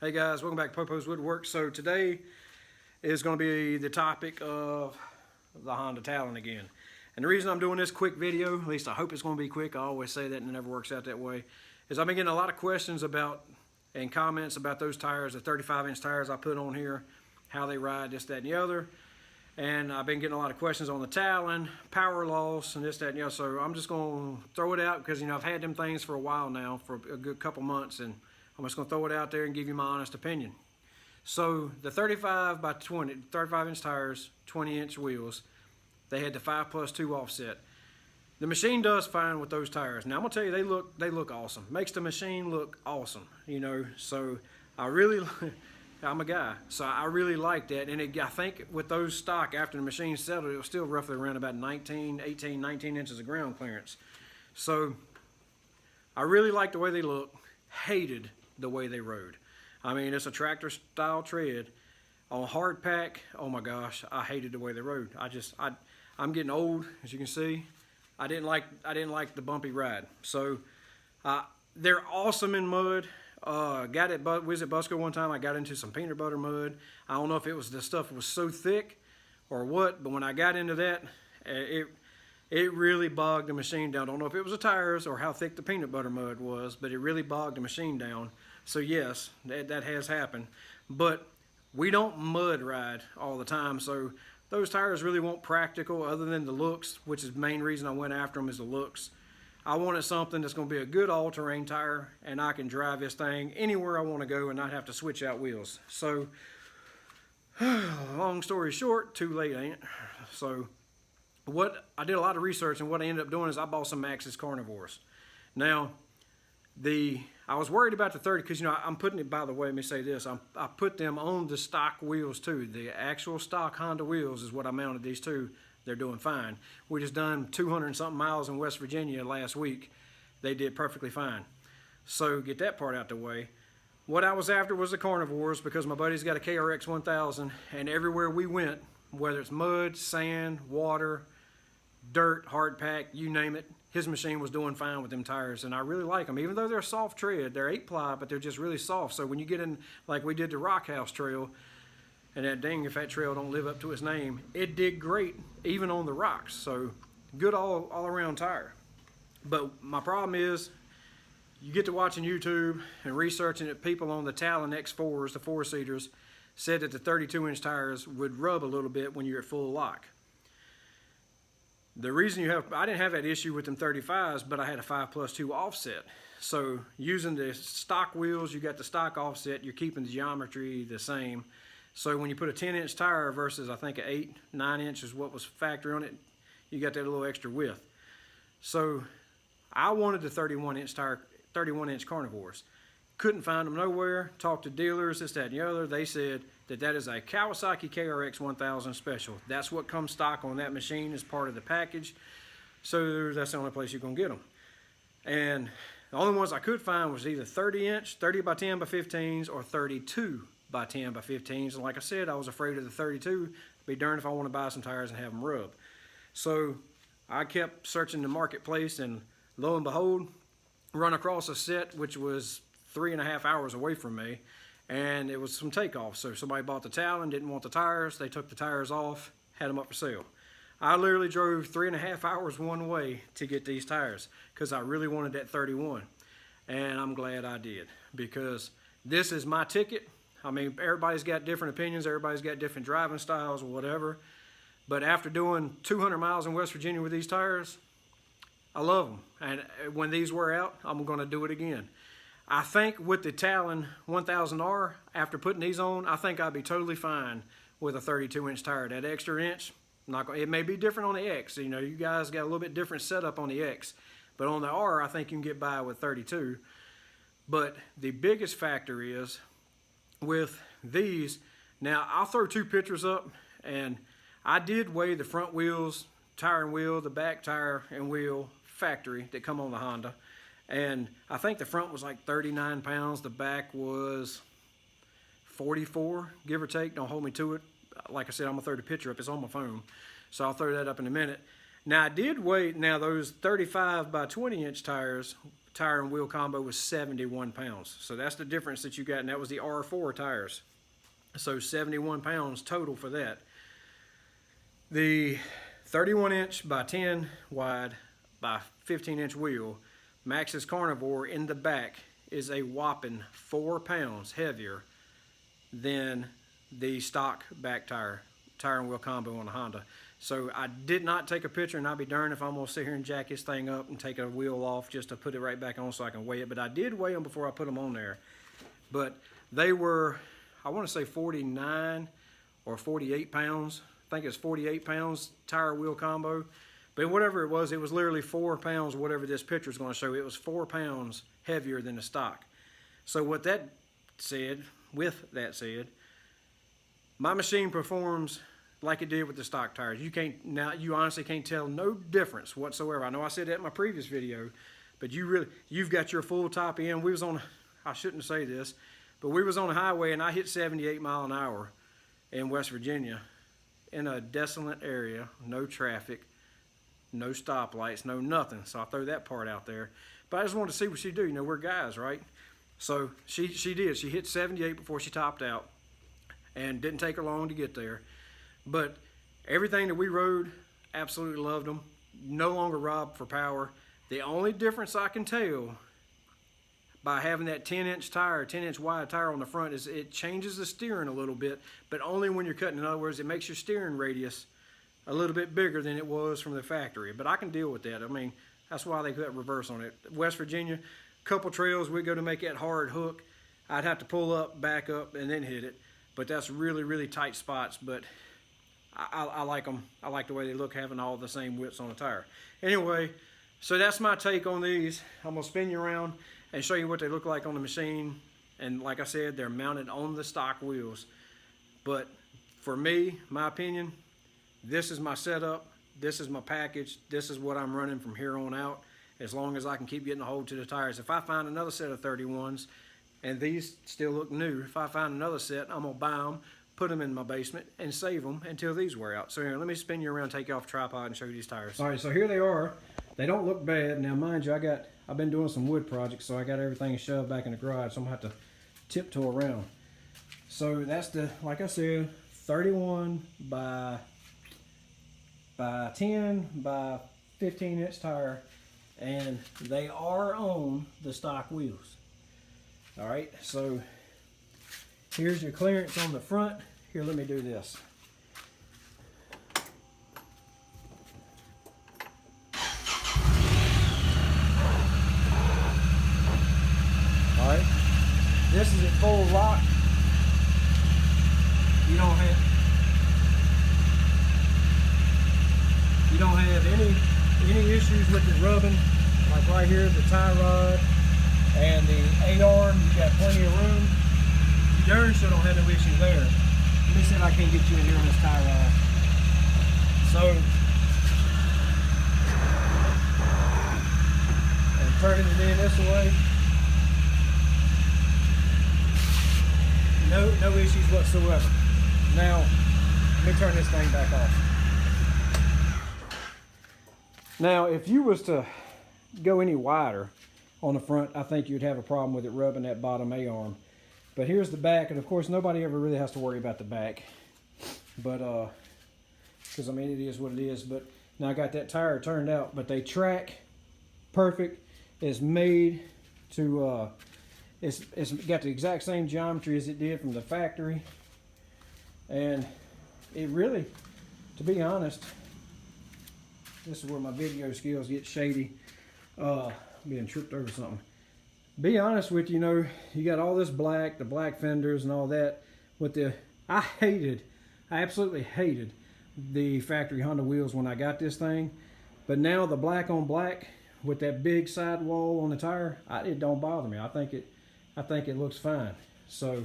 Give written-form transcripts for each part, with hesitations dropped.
Hey guys, welcome back to Popo's Woodwork. So today is going to be the topic of the Honda Talon again. And the reason I'm doing this quick video, at least I hope it's going to be quick, I always say that and it never works out that way, is I've been getting a lot of questions about and comments about those tires, the 35-inch tires I put on here, how they ride, this, that, and the other. And I've been getting a lot of questions on the Talon, power loss, and this, that, and the other. So I'm just going to throw it out because, you know, I've had them things for a while now, for a good couple months, and I'm just going to throw it out there and give you my honest opinion. So the 35-inch tires, 20-inch wheels, they had the 5+2 offset. The machine does fine with those tires. Now I'm gonna tell you, they look awesome. Makes the machine look awesome, you know. So I'm a guy, so I really like that. And I think with those stock, after the machine settled, it was still roughly around about 19 inches of ground clearance. So I really like the way they look. Hated the way they rode. I mean, it's a tractor style tread on hard pack. Oh my gosh, I hated the way they rode. I'm getting old, as you can see. I didn't like the bumpy ride. So they're awesome in mud. Got at Visit Busco one time. I got into some peanut butter mud. I don't know if it was the stuff was so thick or what, but when I got into that, it really bogged the machine down. I don't know if it was the tires or how thick the peanut butter mud was, but it really bogged the machine down. So yes, that has happened. But we don't mud ride all the time, so those tires really weren't practical other than the looks, which is the main reason I went after them, is the looks. I wanted something that's going to be a good all-terrain tire, and I can drive this thing anywhere I want to go and not have to switch out wheels. So, long story short, too late, ain't it? So, I did a lot of research, and what I ended up doing is I bought some Maxxis Carnivores. Now, I was worried about the 30 because, you know, I'm putting it, by the way, let me say this, I put them on the stock wheels too. The actual stock Honda wheels is what I mounted these to. They're doing fine. We just done 200 and something miles in West Virginia last week. They did perfectly fine. So get that part out the way. What I was after was the Carnivores because my buddy's got a KRX 1000, and everywhere we went, whether it's mud, sand, water, dirt, hard pack, you name it, his machine was doing fine with them tires, and I really like them. Even though they're soft tread, they're 8-ply, but they're just really soft. So when you get in, like we did the Rock House Trail, and that dang if that trail don't live up to its name, it did great, even on the rocks. So good all-around tire. But my problem is, you get to watching YouTube and researching it, people on the Talon X4s, the 4-seaters, said that the 32-inch tires would rub a little bit when you're at full lock. The reason I didn't have that issue with them 35s, but I had a 5+2 offset. So using the stock wheels, you got the stock offset, you're keeping the geometry the same. So when you put a 10-inch tire versus I think an 8, 9 inch is what was factory on it, you got that little extra width. So I wanted the 31-inch tire, 31-inch Carnivores. Couldn't find them nowhere. Talked to dealers, this, that, and the other. They said that is a Kawasaki KRX 1000 special. That's what comes stock on that machine as part of the package. So that's the only place you're going to get them. And the only ones I could find was either 30-inch, 30 by 10 by 15s, or 32 by 10 by 15s. And like I said, I was afraid of the 32. Be darned if I want to buy some tires and have them rub. So I kept searching the marketplace, and lo and behold, run across a set which was 3.5 hours away from me, and it was some takeoffs. So somebody bought the Talon, didn't want the tires, they took the tires off, had them up for sale. I literally drove 3.5 hours one way to get these tires because I really wanted that 31, and I'm glad I did, because this is my ticket. I mean, everybody's got different opinions, everybody's got different driving styles or whatever, but after doing 200 miles in West Virginia with these tires, I love them, and when these wear out, I'm going to do it again. I think with the Talon 1000R, after putting these on, I think I'd be totally fine with a 32-inch tire. That extra inch, it may be different on the X. You know, you guys got a little bit different setup on the X, but on the R, I think you can get by with 32. But the biggest factor is with these. Now, I'll throw 2 pictures up, and I did weigh the front wheels, tire and wheel, the back tire and wheel factory that come on the Honda. And I think the front was like 39 pounds. The back was 44, give or take. Don't hold me to it. Like I said, I'm going to throw the picture up. It's on my phone. So I'll throw that up in a minute. Now I did weigh, now those 35 by 20 inch tires, tire and wheel combo was 71 pounds. So that's the difference that you got, and that was the R4 tires. So 71 pounds total for that. The 31 inch by 10 wide by 15 inch wheel, Maxxis Carnivore in the back is a whopping 4 pounds heavier than the stock back tire and wheel combo on the Honda. So I did not take a picture, and I'll be darned if I'm gonna sit here and jack this thing up and take a wheel off just to put it right back on so I can weigh it. But I did weigh them before I put them on there. But they were, I want to say 49 or 48 pounds. I think it's 48 pounds tire wheel combo. But whatever it was literally 4 pounds, whatever this picture is going to show. It was 4 pounds heavier than the stock. So with that said, my machine performs like it did with the stock tires. You honestly can't tell no difference whatsoever. I know I said that in my previous video, but you've got your full top end. We was on, I shouldn't say this, but we was on the highway and I hit 78 miles an hour in West Virginia in a desolate area, no traffic, no stoplights, no nothing. So I throw that part out there. But I just wanted to see what she'd do. You know, we're guys, right? So she did. She hit 78 before she topped out, and didn't take her long to get there. But everything that we rode, absolutely loved them. No longer robbed for power. The only difference I can tell by having that 10-inch tire, 10-inch wide tire on the front, is it changes the steering a little bit, but only when you're cutting. In other words, it makes your steering radius a little bit bigger than it was from the factory. But I can deal with that. I mean, that's why they put reverse on it. West Virginia, couple trails, we go to make that hard hook. I'd have to pull up, back up, and then hit it. But that's really, really tight spots. But I like them. I like the way they look, having all the same widths on the tire. Anyway, so that's my take on these. I'm gonna spin you around and show you what they look like on the machine. And like I said, they're mounted on the stock wheels. But for me, my opinion, this is my setup. This is my package. This is what I'm running from here on out, as long as I can keep getting a hold to the tires. If I find another set of 31s, and these still look new, if I find another set, I'm gonna buy them, put them in my basement, and save them until these wear out. So here, let me spin you around, take you off the tripod, and show you these tires. All right, so here they are. They don't look bad. Now, mind you, I've been doing some wood projects, so I got everything shoved back in the garage, so I'm gonna have to tiptoe around. So that's the, like I said, 31 by 10 by 15-inch tire, and they are on the stock wheels. All right, so here's your clearance on the front. Here, let me do this. All right, this is at full lock. You don't have any issues with it rubbing. Like right here, the tie rod and the A-arm, you got plenty of room. You darn sure don't have no issue there. Let me see if I can get you in here on this tie rod. So, and turning it in this way. No issues whatsoever. Now, let me turn this thing back off. Now, if you was to go any wider on the front, I think you'd have a problem with it rubbing that bottom A-arm. But here's the back, and of course nobody ever really has to worry about the back. But, because I mean it is what it is. But now I got that tire turned out, but they track perfect. It's made to, it's got the exact same geometry as it did from the factory. And it really, to be honest, this is where my video skills get shady. Being tripped over something. Be honest with you, you know, you got all this black, the black fenders and all that. With the, I absolutely hated the factory Honda wheels when I got this thing. But now the black on black with that big sidewall on the tire, it don't bother me. I think it looks fine. So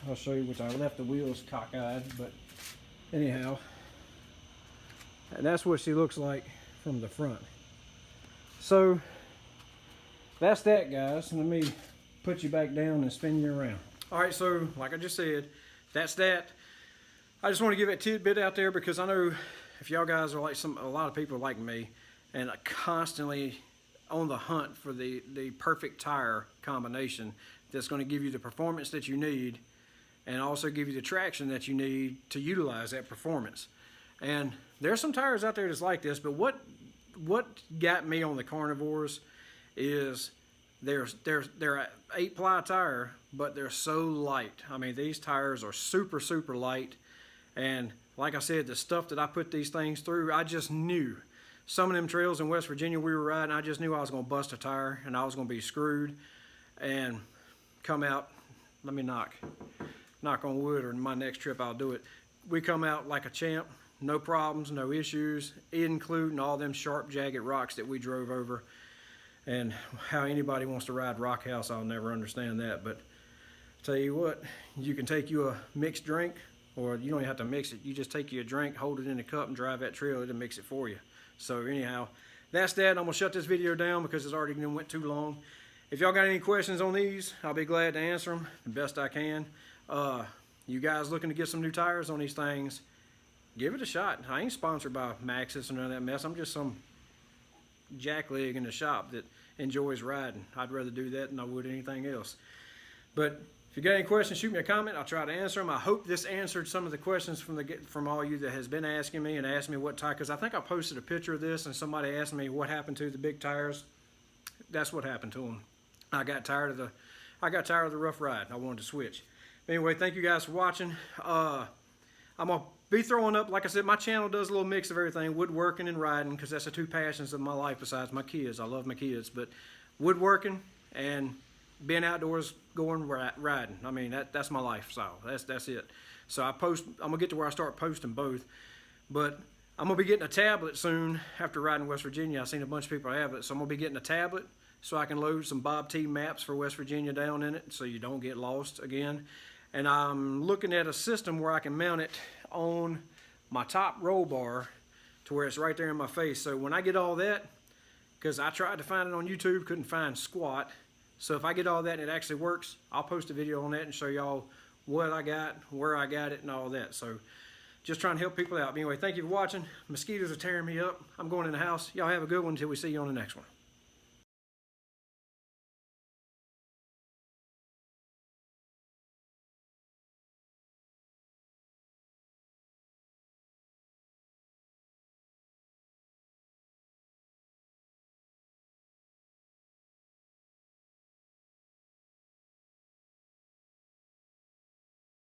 I'll show you, which I left the wheels cockeyed, but anyhow. And that's what she looks like from the front. So that's that, guys. Let me put you back down and spin you around. All right, so like I just said, that's that. I just want to give that tidbit out there because I know if y'all guys are like a lot of people like me and constantly on the hunt for the perfect tire combination that's going to give you the performance that you need and also give you the traction that you need to utilize that performance. And there's some tires out there that's like this, but what got me on the Carnivores is they're an 8-ply tire, but they're so light. I mean, these tires are super, super light. And like I said, the stuff that I put these things through, I just knew. Some of them trails in West Virginia we were riding, I just knew I was going to bust a tire and I was going to be screwed and come out. Let me knock on wood, or in my next trip I'll do it. We come out like a champ, no problems, no issues, including all them sharp, jagged rocks that we drove over. And how anybody wants to ride rock house, I'll never understand that. But tell you what, you can take you a mixed drink, or you don't even have to mix it. You just take you a drink, hold it in a cup, and drive that trail. It'll mix it for you. So anyhow, that's that. I'm gonna shut this video down because it's already went too long. If y'all got any questions on these, I'll be glad to answer them the best I can. You guys looking to get some new tires on these things, give it a shot. I ain't sponsored by Maxxis or none of that mess. I'm just some jackleg in the shop that enjoys riding. I'd rather do that than I would anything else. But if you got any questions, shoot me a comment. I'll try to answer them. I hope this answered some of the questions from all you that has been asking me and asked me what tire, because I think I posted a picture of this and somebody asked me what happened to the big tires. That's what happened to them. I got tired of the rough ride. I wanted to switch. Anyway, thank you guys for watching. I'm gonna be throwing up, like I said, my channel does a little mix of everything, woodworking and riding, because that's the two passions of my life besides my kids. I love my kids, but woodworking and being outdoors, going riding. I mean, that's my lifestyle. That's it. So I'm gonna get to where I start posting both, but I'm gonna be getting a tablet soon after riding West Virginia. I've seen a bunch of people have it, so I'm gonna be getting a tablet so I can load some Bob T maps for West Virginia down in it, so you don't get lost again. And I'm looking at a system where I can mount it on my top roll bar to where it's right there in my face. So when I get all that, because I tried to find it on YouTube, couldn't find squat. So if I get all that and it actually works, I'll post a video on that and show y'all what I got, where I got it, and all that. So just trying to help people out. But anyway, thank you for watching. Mosquitoes are tearing me up. I'm going in the house. Y'all have a good one until we see you on the next one.